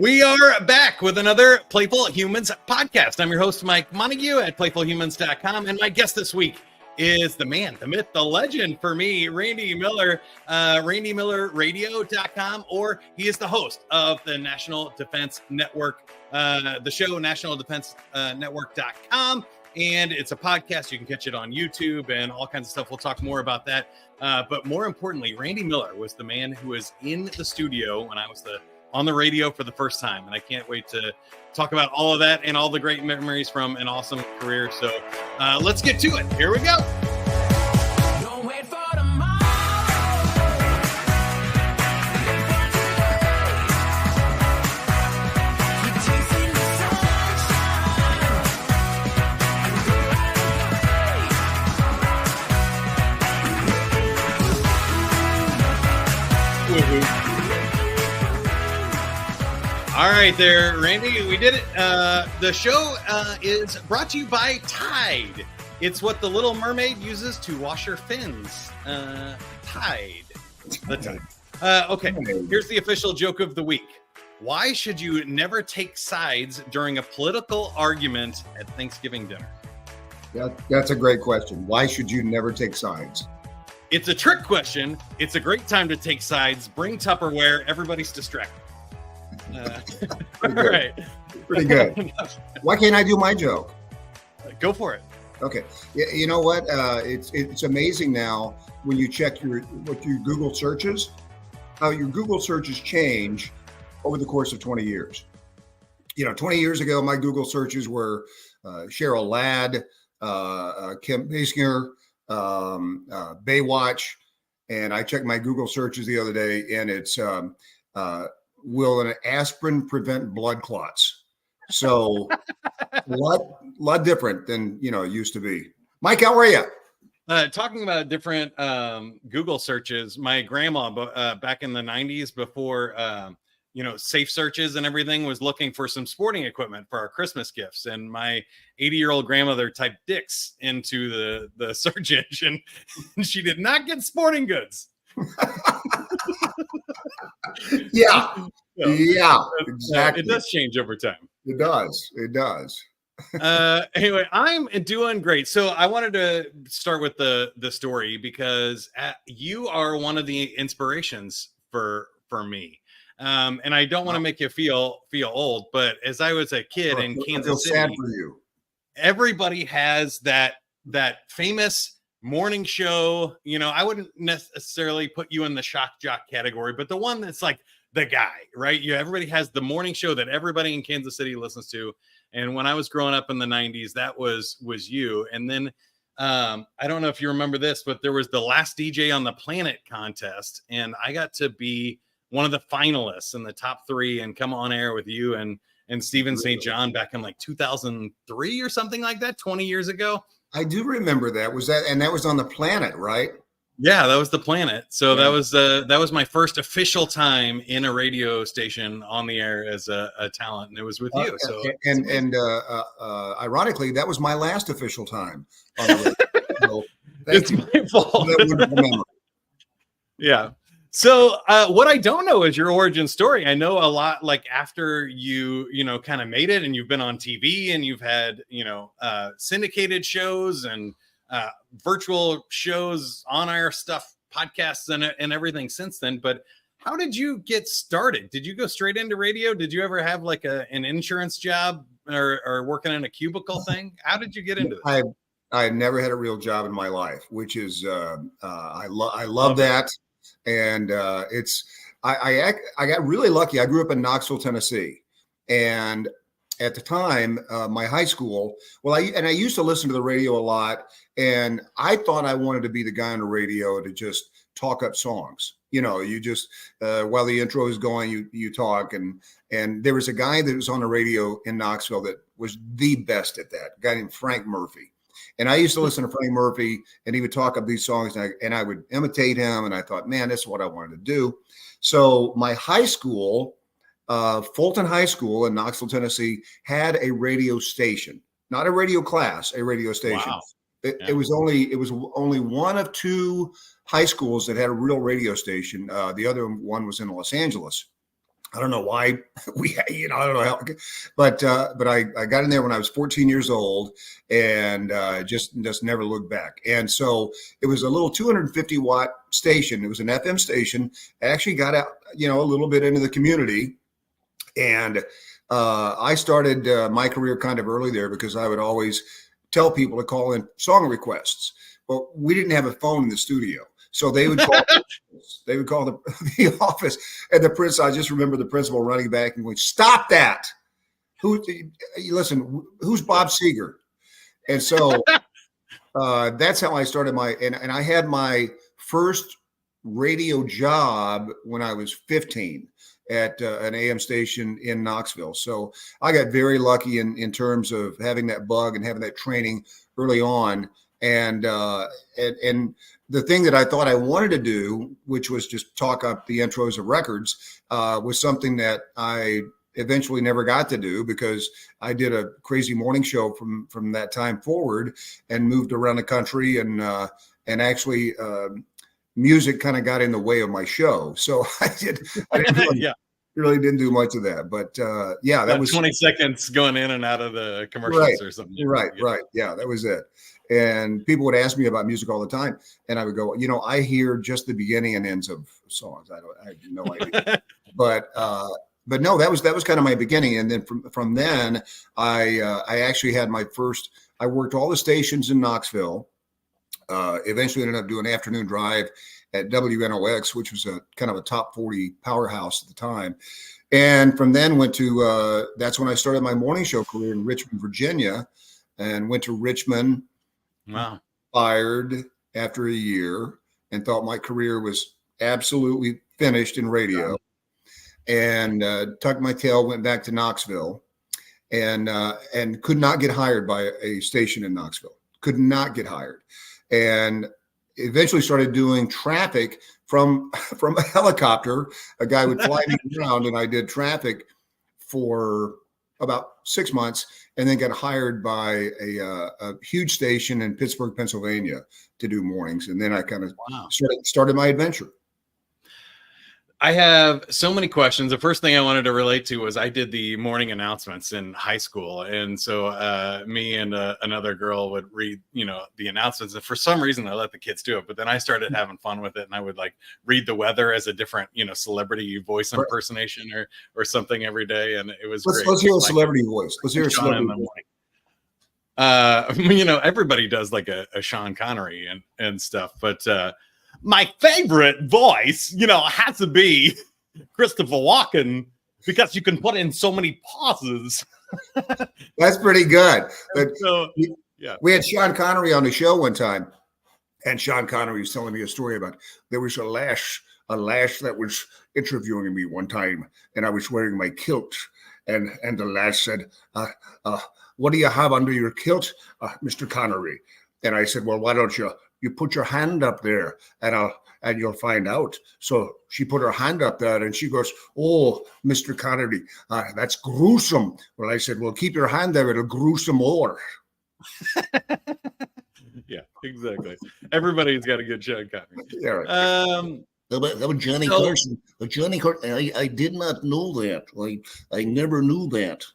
We are back with another Playful Humans podcast. I'm your host, Mike Montague at playfulhumans.com. And my guest this week is the man, the myth, the legend for me, Randy Miller, randymillerradio.com, or he is the host of the National Defense Network, the show National Defense Network.com. And it's a podcast. You can catch it on YouTube and all kinds of stuff. We'll talk more about that. But more importantly, Randy Miller was the man who was in the studio when I was on the radio for the first time. And I can't wait to talk about all of that and all the great memories from an awesome career. So let's get to it. Here we go. Don't wait for tomorrow. Keep chasing the sunshine and go right away. All right there, Randy, we did it. The show is brought to you by Tide. It's what the Little Mermaid uses to wash her fins. Tide. The Tide. Okay, here's the official joke of the week. Why should you never take sides during a political argument at Thanksgiving dinner? That's a great question. Why should you never take sides? It's a trick question. It's a great time to take sides. Bring Tupperware. Everybody's distracted. All right. Pretty good. Why can't I do my joke? Go for it. Okay. You know what? It's amazing now when you check your Google searches, how your Google searches change over the course of 20 years. 20 years ago, my Google searches were Cheryl Ladd, Kim Basinger, Baywatch, and I checked my Google searches the other day, and it's will an aspirin prevent blood clots? So a lot different than it used to be. Mike, how are you? Talking about different Google searches, my grandma back in the 90s before safe searches and everything was looking for some sporting equipment for our Christmas gifts, and my 80-year-old grandmother typed dicks into the search engine and she did not get sporting goods. Yeah, exactly. It does change over time. It does. Anyway, I'm doing great. So I wanted to start with the story because you are one of the inspirations for me. And I don't want to make you feel old, but as I was a kid in Kansas City, sad for you. Everybody has that famous morning show. I wouldn't necessarily put you in the shock jock category, but the one that's like the guy, right? Everybody has the morning show that everybody in Kansas City listens to. And when I was growing up in the 90s, that was you. And then I don't know if you remember this, but there was the Last DJ on the Planet contest, and I got to be one of the finalists in the top 3 and come on air with you and Stephen St. John back in like 2003 or something like that, 20 years ago. I do remember that. That was on the Planet, right? Yeah, that was the Planet. So yeah. that was my first official time in a radio station on the air as a talent, and it was with you. So ironically, that was my last official time on the radio. So it's my fault. Yeah. So what I don't know is your origin story. I know a lot, like after you kind of made it and you've been on TV and you've had, syndicated shows and virtual shows, on-air stuff, podcasts and everything since then. But how did you get started? Did you go straight into radio? Did you ever have like an insurance job or working in a cubicle thing? How did you get into this? I never had a real job in my life, which is I love that. And I got really lucky. I grew up in Knoxville, Tennessee, and at the time, my high school. I used to listen to the radio a lot, and I thought I wanted to be the guy on the radio to just talk up songs. You just while the intro is going, you talk, and there was a guy that was on the radio in Knoxville that was the best at that. A guy named Frank Murphy. And I used to listen to Frank Murphy, and he would talk up these songs, and I would imitate him. And I thought, man, that's what I wanted to do. So my high school, Fulton High School in Knoxville, Tennessee, had a radio station, not a radio class, a radio station. Wow. It was only one of 2 high schools that had a real radio station. The other one was in Los Angeles. I don't know why I don't know how, but I got in there when I was 14 years old, and just never looked back. And so it was a little 250-watt station. It was an FM station. I actually got out, a little bit into the community, and I started my career kind of early there because I would always tell people to call in song requests. Well, we didn't have a phone in the studio. So they would call, the office, and I just remember the principal running back and going, "Stop that! Listen, who's Bob Seger?" And so that's how I started and I had my first radio job when I was 15 at an AM station in Knoxville. So I got very lucky in terms of having that bug and having that training early on. And the thing that I thought I wanted to do, which was just talk up the intros of records, was something that I eventually never got to do because I did a crazy morning show from that time forward and moved around the country, and actually music kind of got in the way of my show. So I didn't really, really didn't do much of that. But that was 20 seconds going in and out of the commercials or something. Right. Yeah, that was it. And people would ask me about music all the time, and I would go, I hear just the beginning and ends of songs. I have no idea. but no, that was kind of my beginning. And then from then, I actually had I worked all the stations in Knoxville. Eventually ended up doing an afternoon drive at WNOX, which was a kind of a top 40 powerhouse at the time. And from then went to, that's when I started my morning show career in Richmond, Virginia, and went to Richmond. Wow. Fired after a year and thought my career was absolutely finished in radio, and tucked my tail, went back to Knoxville, and could not get hired by a station in Knoxville. Could not get hired, and eventually started doing traffic from a helicopter. A guy would fly me around, and I did traffic for about 6 months, and then got hired by a huge station in Pittsburgh, Pennsylvania, to do mornings. And then I kind of started my adventure. I have so many questions. The first thing I wanted to relate to was I did the morning announcements in high school. And so me and another girl would read, the announcements. And for some reason, I let the kids do it. But then I started having fun with it. And I would read the weather as a different, celebrity voice impersonation or something every day. And it was great. Let's hear a celebrity voice. Let's hear a celebrity voice. Everybody does a Sean Connery and stuff. But my favorite voice, has to be Christopher Walken, because you can put in so many pauses. That's pretty good. So, we had Sean Connery on the show one time, and Sean Connery was telling me a story about there was a lash that was interviewing me one time, and I was wearing my kilt, and the lash said, "What do you have under your kilt, Mr. Connery?" And I said, "Well, why don't you put your hand up there and you'll find out." So she put her hand up there, and she goes, "Oh, Mr. Connery, that's gruesome." Well, I said, "Well, keep your hand there. It'll gruesome more." Yeah, exactly. Everybody's got a good Sean Connery. Yeah, right. That was Johnny Carson. But Johnny Carson, I did not know that. I never knew that.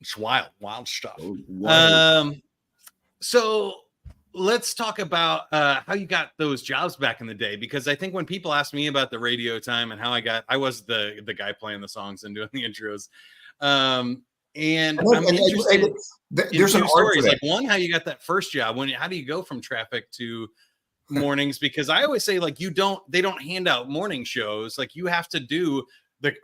It's wild stuff. Wow. So let's talk about how you got those jobs back in the day, because I think when people ask me about the radio time and how I was the guy playing the songs and doing the intros. And I'm interested there's in an two art for stories. that. One, how you got that first job. How do you go from traffic to mornings? Because I always say they don't hand out morning shows. You have to do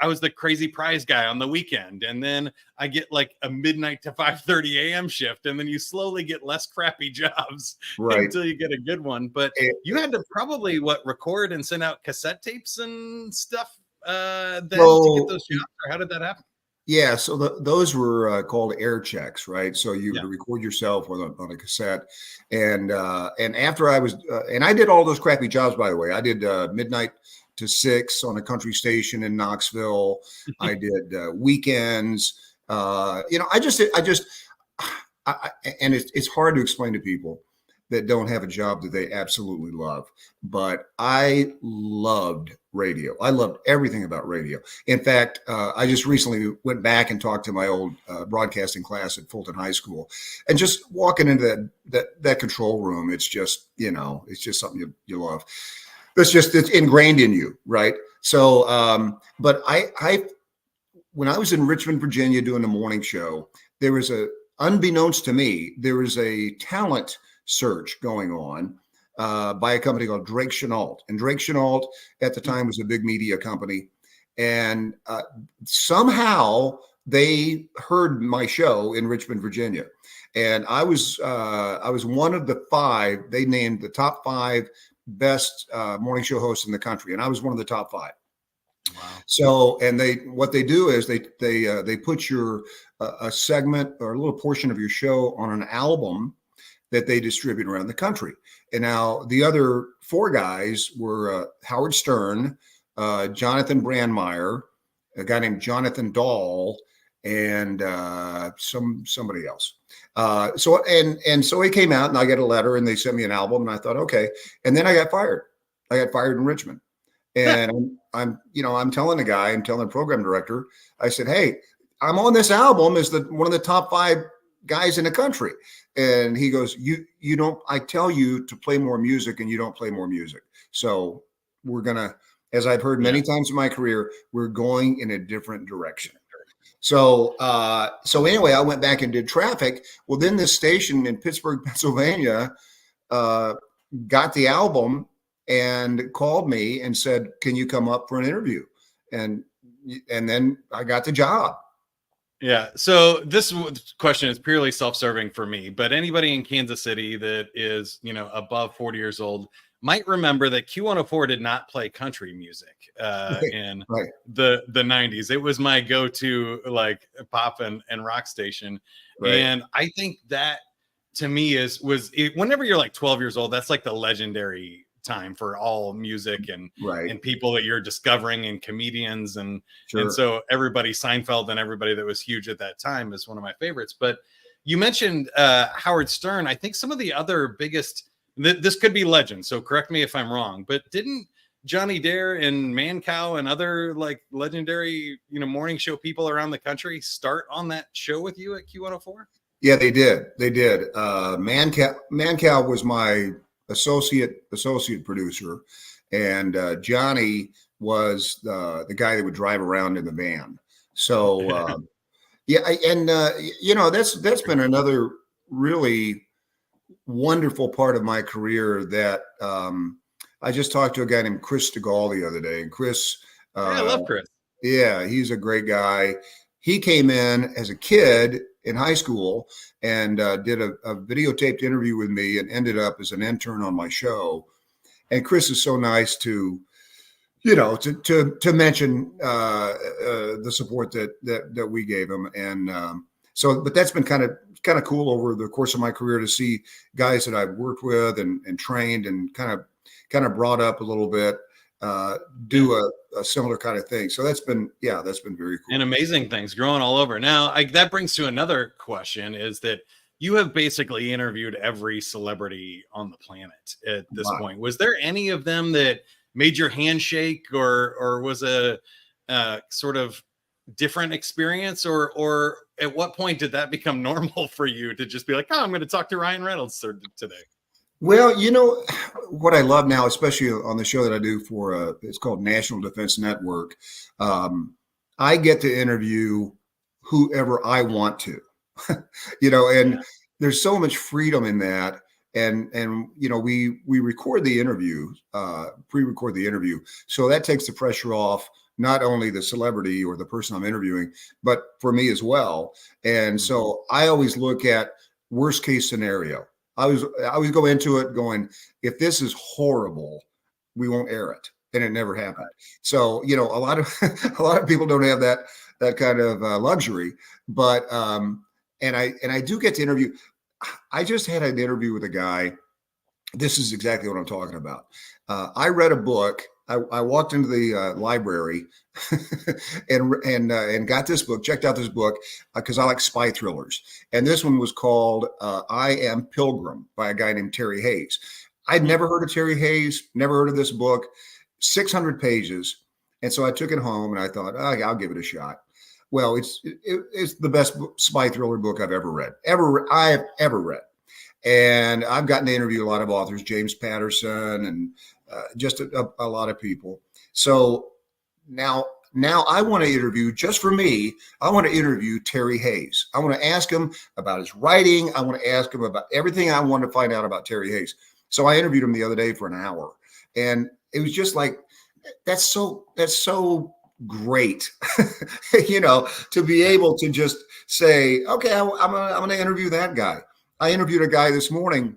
I was the crazy prize guy on the weekend, and then I get a midnight to 5:30 a.m. shift, and then you slowly get less crappy jobs until you get a good one. But you had to probably record and send out cassette tapes and stuff to get those jobs, or how did that happen? Yeah, so those were called air checks, right? So you would record yourself on a cassette, and after I was and I did all those crappy jobs, by the way. I did midnight to 6 on a country station in Knoxville. I did weekends. And it's hard to explain to people that don't have a job that they absolutely love. But I loved radio. I loved everything about radio. In fact, I just recently went back and talked to my old broadcasting class at Fulton High School, and just walking into that control room, it's just, it's just something you love. It's ingrained in you, right? So, but I when I was in Richmond, Virginia, doing the morning show, there was unbeknownst to me, there was a talent search going on by a company called Drake Chenault. And Drake Chenault at the time was a big media company. And somehow they heard my show in Richmond, Virginia. And I was one of the 5. They named the top 5 best morning show hosts in the country. And I was one of the top 5. Wow. So, and what they do is they put your a segment or a little portion of your show on an album that they distribute around the country. And now the other 4 guys were Howard Stern, Jonathan Brandmeier, a guy named Jonathan Dahl, and somebody else. So it came out, and I got a letter, and they sent me an album, and I thought, okay. And then I got fired. I got fired in Richmond. And I'm telling the program director, I said, hey, I'm on this album as one of the top 5 guys in the country. And he goes, you don't, I tell you to play more music, and you don't play more music. So we're gonna, as I've heard many times in my career, we're going in a different direction. So anyway, I went back and did traffic. Well, then this station in Pittsburgh, Pennsylvania, got the album and called me and said, can you come up for an interview? And then I got the job. Yeah. So this question is purely self-serving for me, but anybody in Kansas City that is, above 40 years old might remember that Q104 did not play country music in the 90s. It was my go-to like pop and rock station. Right. And I think that to me whenever you're like 12 years old, that's like the legendary time for all music and people that you're discovering, and comedians and so everybody, Seinfeld and everybody that was huge at that time is one of my favorites. But you mentioned Howard Stern. I think some of the other biggest, this could be legend, so correct me if I'm wrong, but didn't Johnny Dare and Mancow and other like legendary morning show people around the country start on that show with you at Q104? Yeah, they did. Mancow was my associate producer, and Johnny was the guy that would drive around in the van. So that's been another really wonderful part of my career that I just talked to a guy named Chris Stegall the other day, and Chris, I love Chris. Yeah, he's a great guy. He came in as a kid in high school and did a videotaped interview with me and ended up as an intern on my show. And Chris is so nice to mention the support that we gave him. And but that's been kind of cool over the course of my career to see guys that I've worked with and trained and kind of brought up a little bit do a similar kind of thing. So that's been very cool. And amazing things growing all over. Now, that brings to another question, is that you have basically interviewed every celebrity on the planet at this point. Was there any of them that made your handshake, or was a sort of different experience, or at what point did that become normal for you to just be like, oh, I'm going to talk to Ryan Reynolds today? Well, what I love now, especially on the show that I do for, it's called National Defense Network. I get to interview whoever I want to, and there's so much freedom in that. And we record the interview, pre-record the interview. So that takes the pressure off, not only the celebrity or the person I'm interviewing, but for me as well. And so I always look at worst case scenario. I always go into it going, if this is horrible, we won't air it. And it never happened. So, a lot of people don't have that kind of luxury, but, and I do get to interview. I just had an interview with a guy. This is exactly what I'm talking about. I read a book. I walked into the library and got this book, checked out this book because I like spy thrillers. And this one was called I Am Pilgrim by a guy named Terry Hayes. I'd never heard of Terry Hayes, never heard of this book. 600 pages. And so I took it home and I thought, oh, I'll give it a shot. Well, it's the best spy thriller book I've ever read, I've ever read. And I've gotten to interview a lot of authors, James Patterson, and just a lot of people. So now I want to interview, just for me, I want to interview Terry Hayes. I want to ask him about his writing. I want to ask him about everything I want to find out about Terry Hayes. So I interviewed him the other day for an hour, and it was just like, that's so great, to be able to just say, okay, I'm gonna interview that guy. I interviewed a guy this morning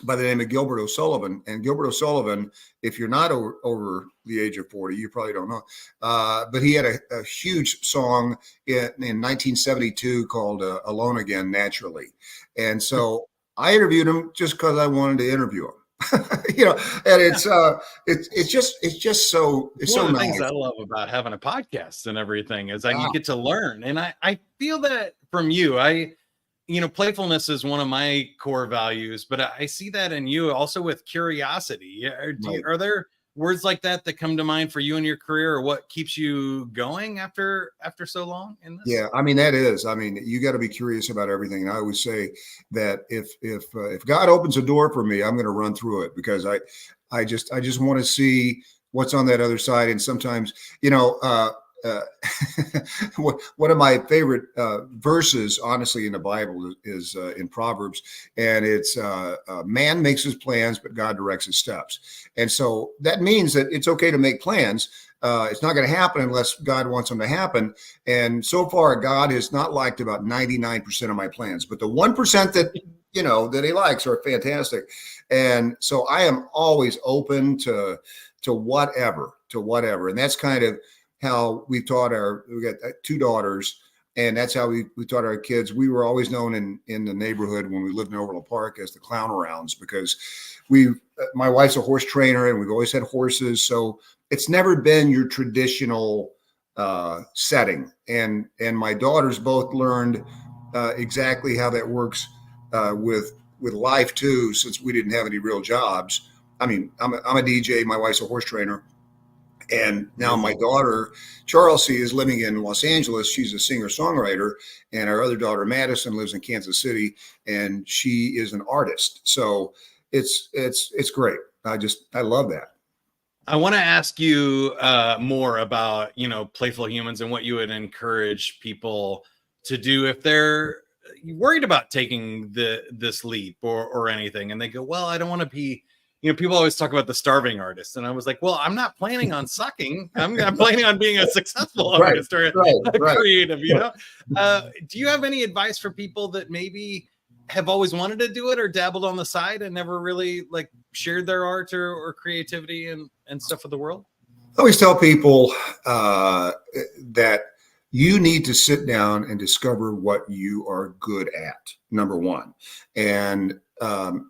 by the name of Gilbert O'Sullivan. And Gilbert O'Sullivan, if you're not over the age of 40, you probably don't know. But he had a huge song in 1972 called Alone Again, Naturally. And so I interviewed him just because I wanted to interview him. And it's just so It's one of the nice. things I love about having a podcast and everything is that you get to learn. And I feel that from you. Playfulness is one of my core values, but I see that in you also with curiosity. Are there words like that come to mind for you in your career, or what keeps you going after so long in this? Yeah, you got to be curious about everything. And I always say that if God opens a door for me, I'm going to run through it, because I just want to see what's on that other side. And sometimes, one of my favorite verses, honestly, in the Bible is in Proverbs, and it's man makes his plans, but God directs his steps. And so that means that it's okay to make plans. It's not going to happen unless God wants them to happen. And so far, God has not liked about 99% of my plans, but the 1% that that he likes are fantastic. And so I am always open to whatever. And that's kind of how we got 2 daughters, and that's how we taught our kids. We were always known in the neighborhood when we lived in Overland Park as the clown arounds, because my wife's a horse trainer and we've always had horses. So it's never been your traditional setting. And my daughters both learned exactly how that works with life too, since we didn't have any real jobs. I mean, I'm a DJ, my wife's a horse trainer. And now my daughter, Charlesy, is living in Los Angeles. She's a singer-songwriter. And our other daughter, Madison, lives in Kansas City, and she is an artist. So it's great. I love that. I want to ask you more about, playful humans and what you would encourage people to do if they're worried about taking this leap or anything. And they go, well, I don't want to be, people always talk about the starving artist. And I was like, well, I'm not planning on sucking. I'm planning on being a successful artist or a creative, Do you have any advice for people that maybe have always wanted to do it or dabbled on the side and never really shared their art or creativity and stuff with the world? I always tell people that you need to sit down and discover what you are good at, number one. And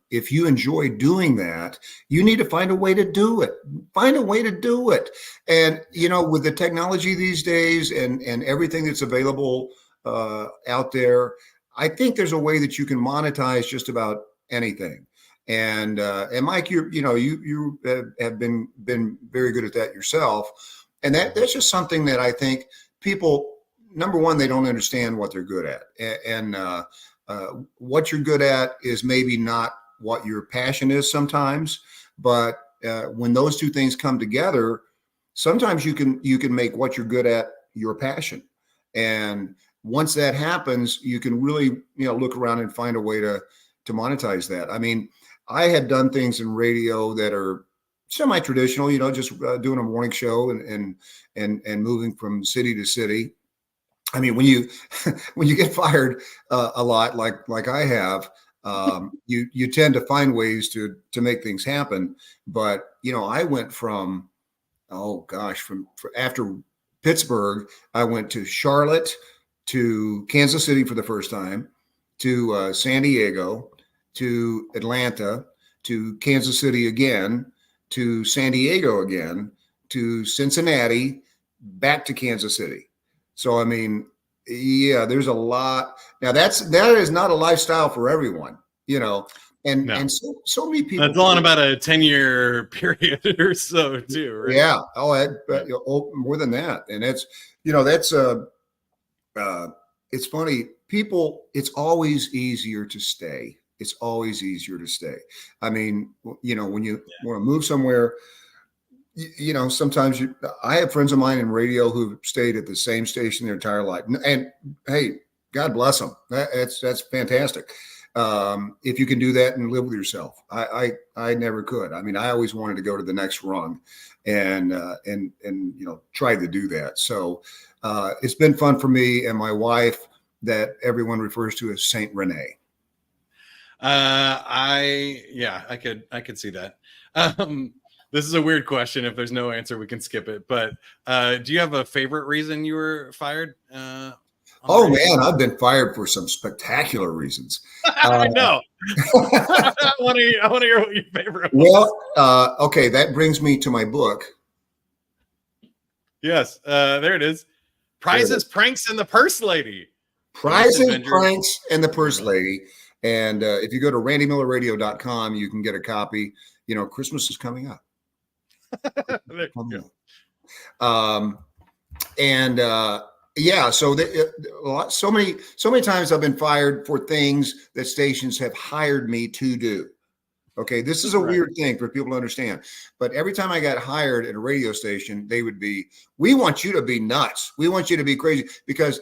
if you enjoy doing that, you need to find a way to do it. Find a way to do it. And, with the technology these days and everything that's available out there, I think there's a way that you can monetize just about anything. And Mike, you have been very good at that yourself. And that's just something that I think people, number one, they don't understand what they're good at. And what you're good at is maybe not what your passion is sometimes, but when those two things come together, sometimes you can make what you're good at your passion. And once that happens, you can really, look around and find a way to monetize that. I mean, I had done things in radio that are semi-traditional, just doing a morning show and moving from city to city. I mean, when you get fired a lot, like I have, you tend to find ways to make things happen. But I went from after Pittsburgh, I went to Charlotte, to Kansas City for the first time, to San Diego, to Atlanta, to Kansas City again, to San Diego again, to Cincinnati, back to Kansas City. So, I mean, yeah, there's a lot. Now that is not a lifestyle for everyone, and No. and so many people. That's on about a 10-year period or so too, right? Yeah. More than that, and that's it's funny. People, it's always easier to stay. It's always easier to stay. I mean, when you want to move somewhere, sometimes I have friends of mine in radio who've stayed at the same station their entire life. And hey, God bless them. That's fantastic. If you can do that and live with yourself, I never could. I mean, I always wanted to go to the next rung and tried to do that. So it's been fun for me and my wife that everyone refers to as Saint Renee. I could see that. This is a weird question. If there's no answer, we can skip it. But do you have a favorite reason you were fired? Oh man, I've been fired for some spectacular reasons. I know. I want to hear what your favorite was. Well, okay, that brings me to my book. Yes, there it is. Prizes, pranks, and the purse lady. Prizes, pranks, and the purse lady. And if you go to randymillerradio.com, you can get a copy. Christmas is coming up. So many times I've been fired for things that stations have hired me to do. Okay, this is a weird thing for people to understand. But every time I got hired at a radio station, they would be, we want you to be nuts. We want you to be crazy. Because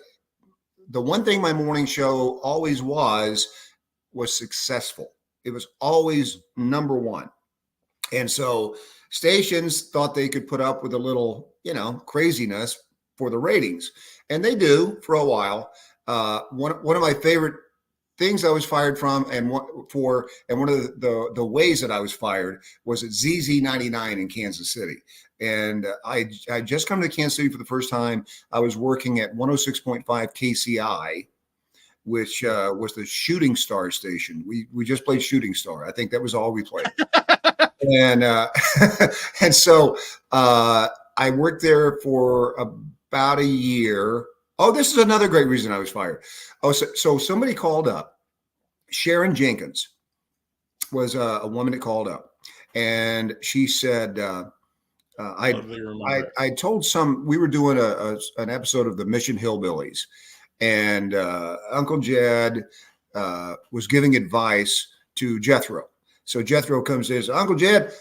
the one thing my morning show always was successful. It was always number one. And so stations thought they could put up with a little, craziness for the ratings. And they do for a while. One of my favorite things I was fired from and one of the ways that I was fired was at ZZ99 in Kansas City. And I just come to Kansas City for the first time. I was working at 106.5 KCI, which was the Shooting Star station. We just played Shooting Star. I think that was all we played. And and so I worked there for about a year. Oh, this is another great reason I was fired. Oh, so somebody called up. Sharon Jenkins was a woman that called up, and she said, I told we were doing an episode of the Mission Hillbillies, and Uncle Jed was giving advice to Jethro. So Jethro comes in and says, Uncle Jed,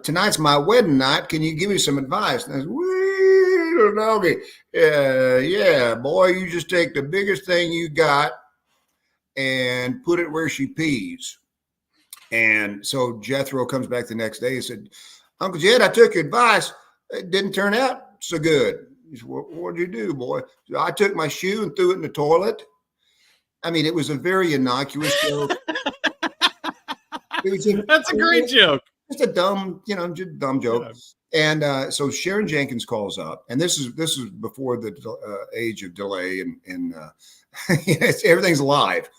tonight's my wedding night. Can you give me some advice? And I said, wee, doggy. Yeah, boy, you just take the biggest thing you got and put it where she pees. And so Jethro comes back the next day and said, Uncle Jed, I took your advice. It didn't turn out so good. He said, what'd you do, boy? So I took my shoe and threw it in the toilet. I mean, it was a very innocuous joke. That's a great joke. Just a dumb joke. Yeah. And so Sharon Jenkins calls up, and this is before the age of delay, and everything's live.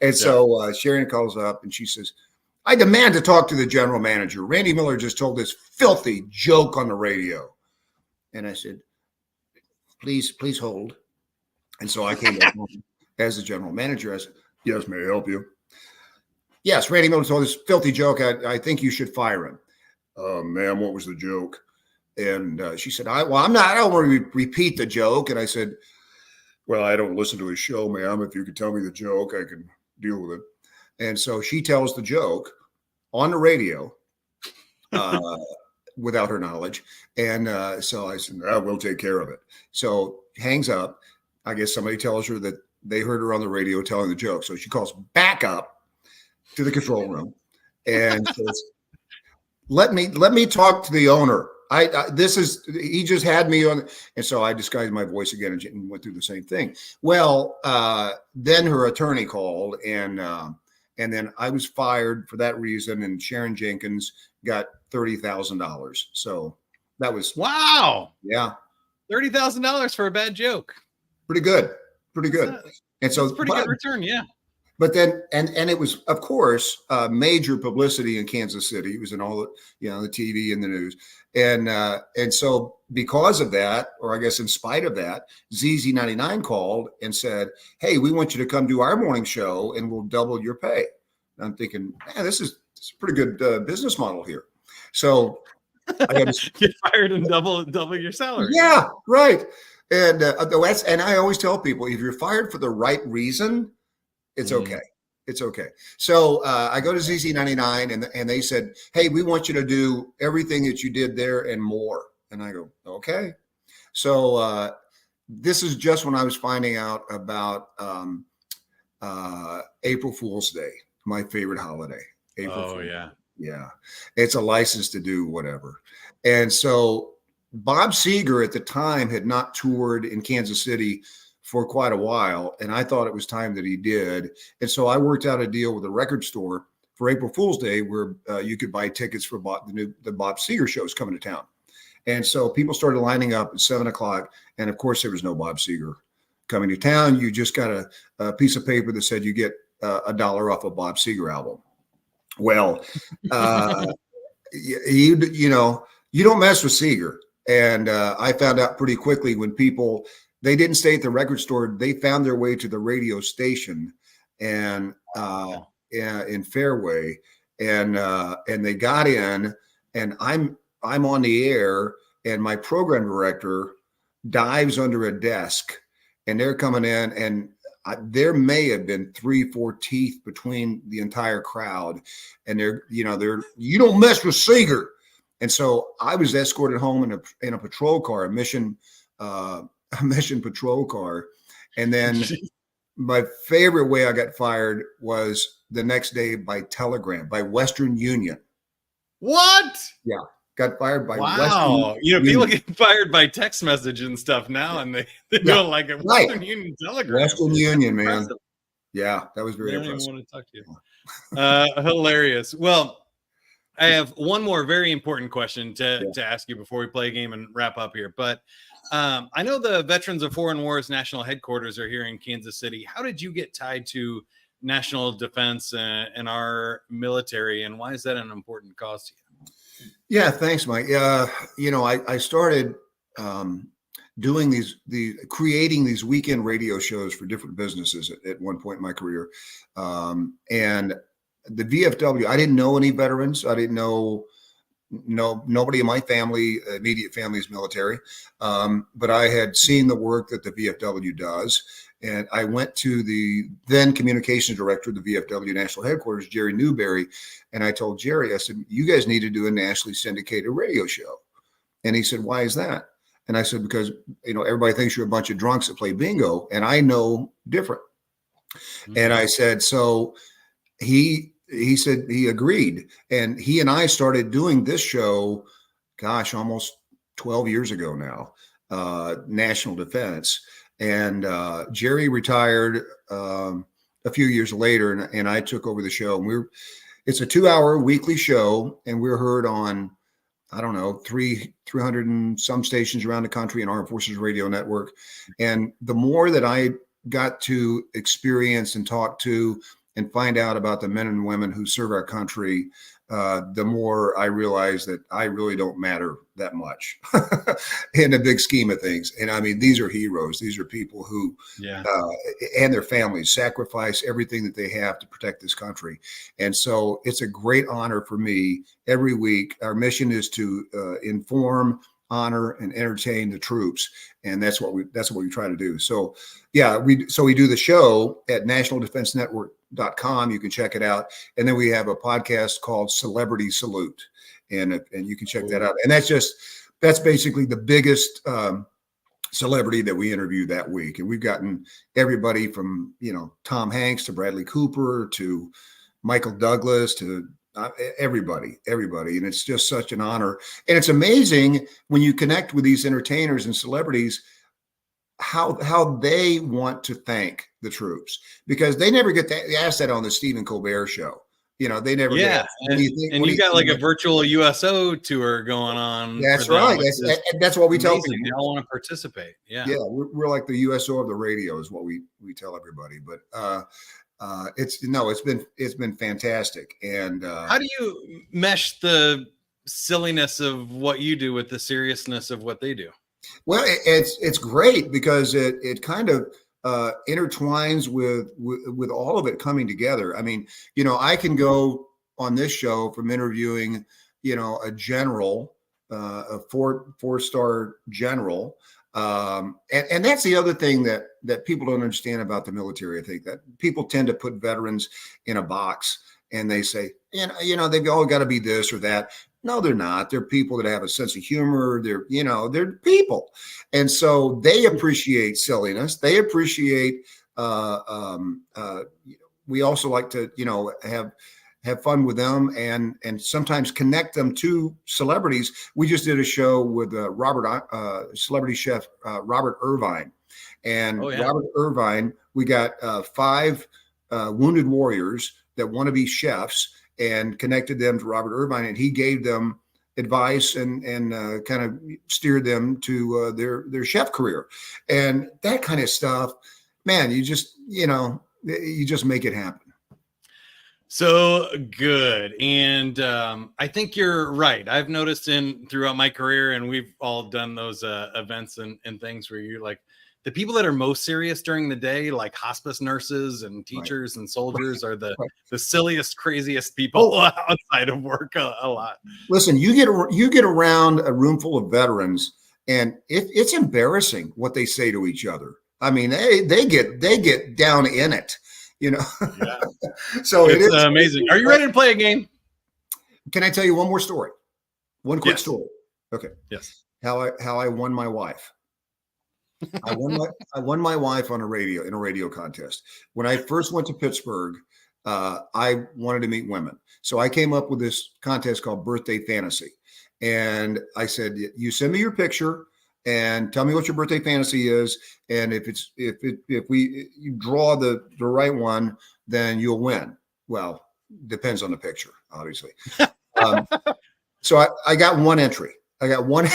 And so Sharon calls up, and she says, I demand to talk to the general manager. Randy Miller just told this filthy joke on the radio. And I said, please hold. And so I came back as the general manager. I said, yes, may I help you? Yes, Randy Miller told this filthy joke. I think you should fire him. Ma'am, what was the joke? And she said, I don't want to repeat the joke. And I said, well, I don't listen to his show, ma'am. If you could tell me the joke, I can deal with it. And so she tells the joke on the radio without her knowledge. And so I said, we'll take care of it. So hangs up. I guess somebody tells her that they heard her on the radio telling the joke. So she calls back up to the control room and says, let me talk to the owner. He just had me on. And so I disguised my voice again and went through the same thing. Well, then her attorney called, and then I was fired for that reason. And Sharon Jenkins got $30,000. So that was, wow. Yeah. $30,000 for a bad joke. Pretty good. And so it's pretty good return. Yeah. But then, and it was, of course, major publicity in Kansas City. It was in all the, the TV and the news. And so because of that, or I guess in spite of that, ZZ99 called and said, hey, we want you to come do our morning show and we'll double your pay. I'm thinking, man, this is a pretty good business model here. So I got to Get fired and double your salary. yeah, right. And and I always tell people, if you're fired for the right reason, it's Mhm. okay. It's okay. So I go to ZZ99 and they said, hey, we want you to do everything that you did there and more. And I go, okay. So this is just when I was finding out about April Fool's Day, my favorite holiday. April Oh Fool's. yeah. Yeah. It's a license to do whatever. And so Bob Seger at the time had not toured in Kansas City for quite a while. And I thought it was time that he did. And so I worked out a deal with a record store for April Fool's Day where you could buy tickets for the Bob Seger shows coming to town. And so people started lining up at 7:00. And of course, there was no Bob Seger coming to town. You just got a piece of paper that said you get $1 off a Bob Seger album. Well, you know, you don't mess with Seger. And I found out pretty quickly when people, they didn't stay at the record store. They found their way to the radio station and in Fairway, and they got in, and I'm on the air, and my program director dives under a desk, and they're coming in, and there may have been 3-4 teeth between the entire crowd, and they're you don't mess with Seger. And so I was escorted home in a patrol car, a mission patrol car. And then my favorite way I got fired was the next day by telegram, by Western Union. What? Yeah. Got fired by Wow. Western People Union. get fired by text message and stuff now, and they do it like a Right. Western Union telegram. Western Union, man. Impressive. Yeah, that was very They don't even impressive. want to talk to you. Hilarious. Well, I have one more very important question to ask you before we play a game and wrap up here. But I know the Veterans of Foreign Wars National Headquarters are here in Kansas City. How did you get tied to national defense and our military, and why is that an important cause to you? Yeah, thanks, Mike. I started doing creating these weekend radio shows for different businesses at one point in my career. And the VFW, I didn't know any veterans. I didn't know nobody in my family, immediate family is military. But I had seen the work that the VFW does. And I went to the then communications director of the VFW National Headquarters, Jerry Newberry. And I told Jerry, I said, you guys need to do a nationally syndicated radio show. And he said, why is that? And I said, because, everybody thinks you're a bunch of drunks that play bingo, and I know different. Mm-hmm. And I said, so he said he agreed. And he and I started doing this show, gosh, almost 12 years ago now, National Defense. And Jerry retired a few years later, and I took over the show. And it's a 2-hour weekly show, and we're heard on, I don't know, 300 and some stations around the country in Armed Forces Radio Network. And the more that I got to experience and talk to and find out about the men and women who serve our country, the more I realized that I really don't matter that much in the big scheme of things. And I mean, these are heroes. These are people who, and their families sacrifice everything that they have to protect this country. And so it's a great honor for me every week. Our mission is to inform, honor, and entertain the troops. And that's what we try to do. So we do the show at nationaldefensenetwork.com. You can check it out. And then we have a podcast called Celebrity Salute. And you can check that out. And that's basically the biggest celebrity that we interviewed that week. And we've gotten everybody from, Tom Hanks to Bradley Cooper to Michael Douglas to everybody. And it's just such an honor. And it's amazing when you connect with these entertainers and celebrities, how they want to thank the troops, because they never get asked that on the Stephen Colbert show. They never. Yeah, and you got like a virtual USO tour going on. That's right. That's what we tell people. They all want to participate. Yeah, we're like the USO of the radio is what we tell everybody. But it's been fantastic. And how do you mesh the silliness of what you do with the seriousness of what they do? Well, it's great because it kind of intertwines with all of it coming together. I mean, I can go on this show from interviewing, a general, a four-star general. And that's the other thing that people don't understand about the military. I think that people tend to put veterans in a box and they say, they've all got to be this or that. No, they're not. They're people that have a sense of humor. They're people. And so they appreciate silliness. They appreciate, we also like to, have fun with them and sometimes connect them to celebrities. We just did a show with celebrity chef Robert Irvine. And Robert Irvine, we got 5 wounded warriors that want to be chefs and connected them to Robert Irvine. And he gave them advice and kind of steered them to their chef career. And that kind of stuff, man, you just make it happen. So good. And I think you're right. I've noticed throughout my career, and we've all done those events and things where you're like, the people that are most serious during the day, like hospice nurses and teachers and soldiers, are the silliest, craziest people outside of work a lot. Listen, you get around a room full of veterans, and it's embarrassing what they say to each other. I mean, they get down in it. Yeah. So it's amazing. Are you ready to play a game? Can I tell you one more story? One quick story. Okay. Yes. How I won my wife. I won my wife in a radio contest. When I first went to Pittsburgh, I wanted to meet women. So I came up with this contest called Birthday Fantasy. And I said, you send me your picture and tell me what your birthday fantasy is. And if you draw the right one, then you'll win. Well, depends on the picture, obviously. So I got one entry. I got one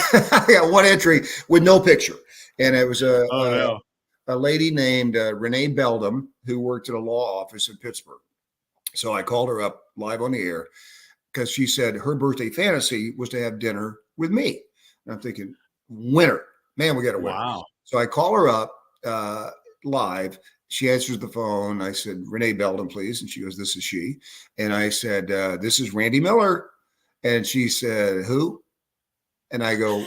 entry with no picture. And it was a lady named Renee Beldam, who worked at a law office in Pittsburgh. So I called her up live on the air because she said her birthday fantasy was to have dinner with me. And I'm thinking, winner, man, we got a winner. Wow. So I call her up live. She answers the phone. I said, Renee Beldam, please. And she goes, this is she. And I said, this is Randy Miller. And she said, who? And I go,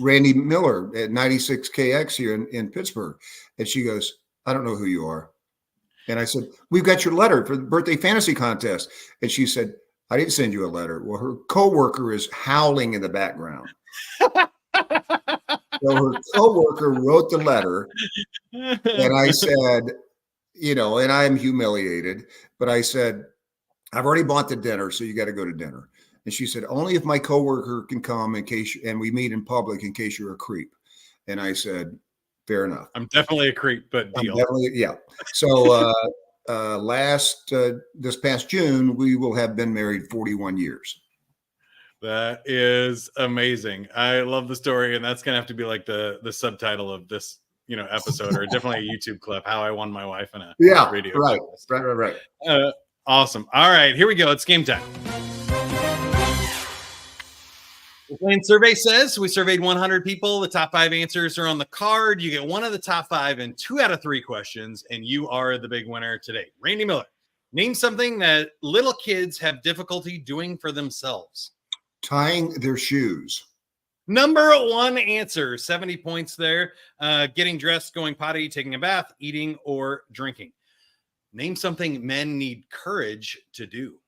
Randy Miller at 96KX here in Pittsburgh. And she goes, I don't know who you are. And I said, we've got your letter for the birthday fantasy contest. And she said, I didn't send you a letter. Well, her coworker is howling in the background. So her coworker wrote the letter. And I said, and I'm humiliated, but I said, I've already bought the dinner, so you got to go to dinner. And she said, only if my coworker can come and we meet in public in case you're a creep. And I said, fair enough. I'm definitely a creep, but deal. Yeah. So this past June, we will have been married 41 years. That is amazing. I love the story, and that's gonna have to be like the subtitle of this, episode, or definitely a YouTube clip. How I won my wife in a radio. Right. Awesome. All right, here we go. It's game time. The Plain Survey says we surveyed 100 people. The top 5 answers are on the card. You get one of the top 5 and 2 out of 3 questions, and you are the big winner today. Randy Miller, name something that little kids have difficulty doing for themselves. Tying their shoes. Number 1 answer, 70 points there. Getting dressed, going potty, taking a bath, eating, or drinking. Name something men need courage to do.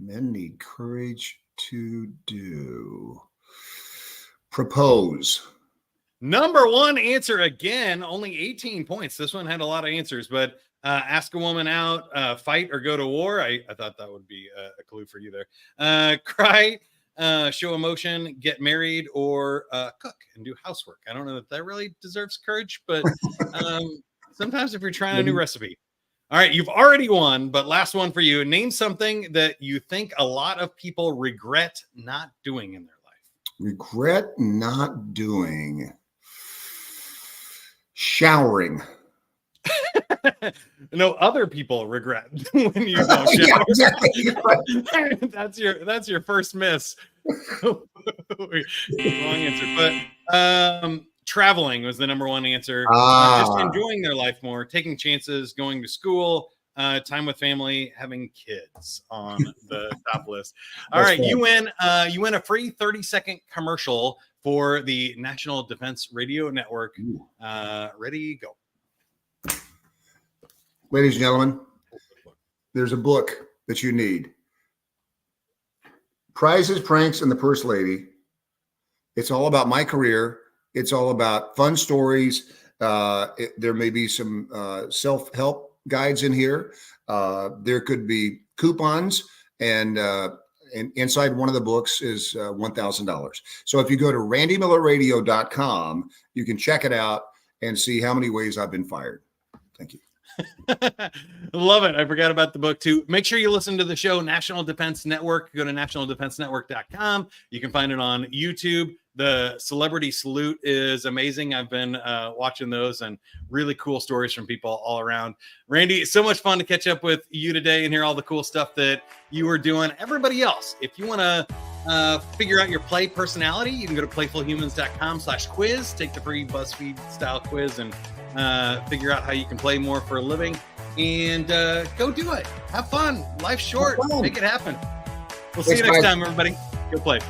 Men need courage to do. Propose. Number 1 answer again, only 18 points. This one had a lot of answers, but ask a woman out, fight or go to war. I thought that would be a clue for you there. Cry, show emotion, get married, or cook and do housework. I don't know if that really deserves courage, but sometimes if you're trying a new recipe. All right, you've already won, but last one for you. Name something that you think a lot of people regret not doing in their life. Regret not doing. Showering. No, other people regret when you don't shower. Yeah, exactly. That's your first miss. Wrong answer. But traveling was the number one answer. Just enjoying their life more, taking chances, going to school, time with family, having kids on the top list. All right, fun. you win a free 30-second commercial for the National Defense Radio Network. Ready, go. Ladies and gentlemen, there's a book that you need. Prizes, Pranks, and the Purse Lady. It's all about my career. It's all about fun stories. There may be some self-help guides in here. There could be coupons, and inside one of the books is $1,000. So if you go to randymillerradio.com, you can check it out and see how many ways I've been fired. Thank you. Love it. I forgot about the book too. Make sure you listen to the show National Defense Network. Go to nationaldefensenetwork.com. You can find it on YouTube. The Celebrity Salute is amazing. I've been watching those, and really cool stories from people all around. Randy, it's so much fun to catch up with you today and hear all the cool stuff that you were doing. Everybody else, if you want to figure out your play personality, you can go to playfulhumans.com/quiz, take the free BuzzFeed style quiz, and figure out how you can play more for a living. And go do it. Have fun. Life's short. Make it happen. We'll see you next time, everybody. Go play.